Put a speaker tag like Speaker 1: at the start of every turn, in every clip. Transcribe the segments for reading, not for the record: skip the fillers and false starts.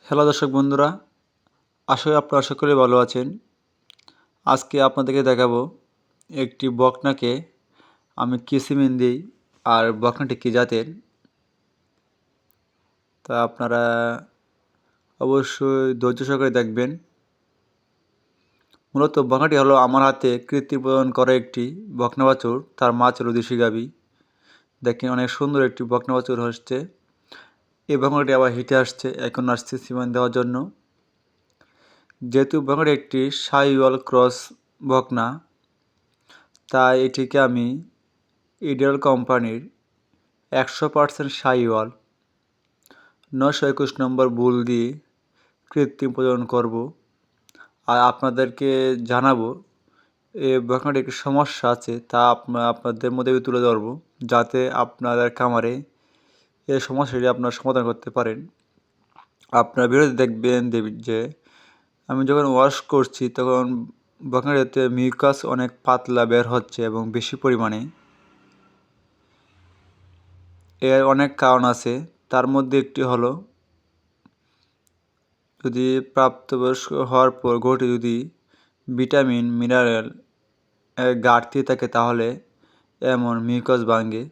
Speaker 1: Hello দর্শক বন্ধুরা, আশা করি আপনারা সকলে ভালো আছেন। আজকে আপনাদেরকে দেখাবো একটি বকনাকে আমি কি সিমেন্ট দিই আর বকনাটি কী জাতের। তা আপনারা অবশ্যই ধৈর্য সহকারে দেখবেন। মূলত বকনাটি হলো আমার হাতে কৃত্রিম প্রজনন করা একটি বকনা বাছুর, তার মা ছিল দেশি গাভী। দেখেন অনেক সুন্দর একটি বকনা বাছুর হচ্ছে। এই বকনাটি আবার হিটে আসছে, এখন আসছে সিমেন্ট দেওয়ার জন্য। যেহেতু বকনাটি একটি শাহিওয়াল ক্রস বকনা, তাই এটিকে আমি ইডিয়াল কোম্পানির 100% শাহিওয়াল 921 নম্বর বুল দিয়ে কৃত্রিম প্রজনন করব। আর আপনাদেরকে জানাবো এই বকনাটির একটি সমস্যা আছে, তা আপনাদের মধ্যে তুলে ধরবো, যাতে আপনাদের খামারে এই সমস্যাটি আপনারা সমাধান করতে পারেন। আপনারা ভিডিওতে দেখবেন যে আমি যখন ওয়াশ করছি তখন বকনাটিতে মিউকাস অনেক পাতলা বের হচ্ছে এবং বেশি পরিমাণে। এর অনেক কারণ আছে, তার মধ্যে একটি হলো যদি প্রাপ্তবয়স্ক হওয়ার পর গরুটি যদি ভিটামিন মিনারেল ঘাটতি থাকে তাহলে এমন মিউকাস ভাঙে।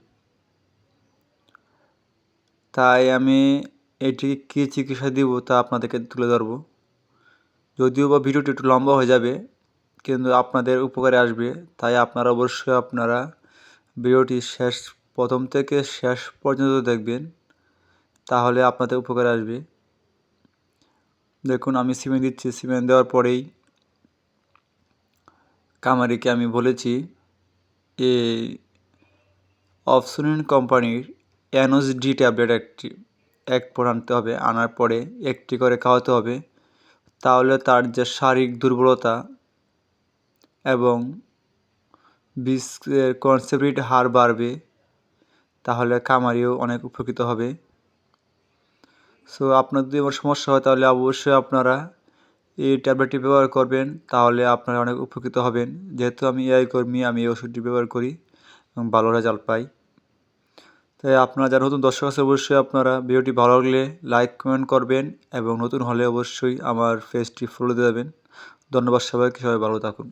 Speaker 1: তাই আমি এটি কী চিকিৎসা দিব তা আপনাদেরকে তুলে ধরব। যদিও বা ভিডিওটি একটু লম্বা হয়ে যাবে, কিন্তু আপনাদের উপকারে আসবে। তাই আপনারা অবশ্যই ভিডিওটি প্রথম থেকে শেষ পর্যন্ত দেখবেন, তাহলে আপনাদের উপকারে আসবে। দেখুন আমি সিমেন্ট দিচ্ছি। সিমেন্ট দেওয়ার পরেই কামারিকে আমি বলেছি এই অপসনিন কোম্পানির NOS-D ট্যাবলেট এক পর আনতে হবে। আনার পরে একটি করে খাওয়াতে হবে। তাহলে তার যে শারীরিক দুর্বলতা এবং কনসেপ্টিভ হার বাড়বে, তাহলে খামারিও অনেক উপকৃত হবে। সো আপনার যদি আমার সমস্যা হয় তাহলে অবশ্যই আপনারা এই ট্যাবলেটটি ব্যবহার করবেন, তাহলে আপনারা অনেক উপকৃত হবেন। যেহেতু আমি AI কর্মী, আমি এই ওষুধটি ব্যবহার করি এবং ভালো রেজাল্ট পাই। তাই আপনারা যারা নতুন দর্শক আছে অবশ্যই আপনারা ভিডিওটি ভালো লাগলে লাইক কমেন্ট করবেন এবং নতুন হলে অবশ্যই আমার পেজটি ফলো দিয়ে দেবেন। ধন্যবাদ সবাইকে, সবাই ভালো থাকুন।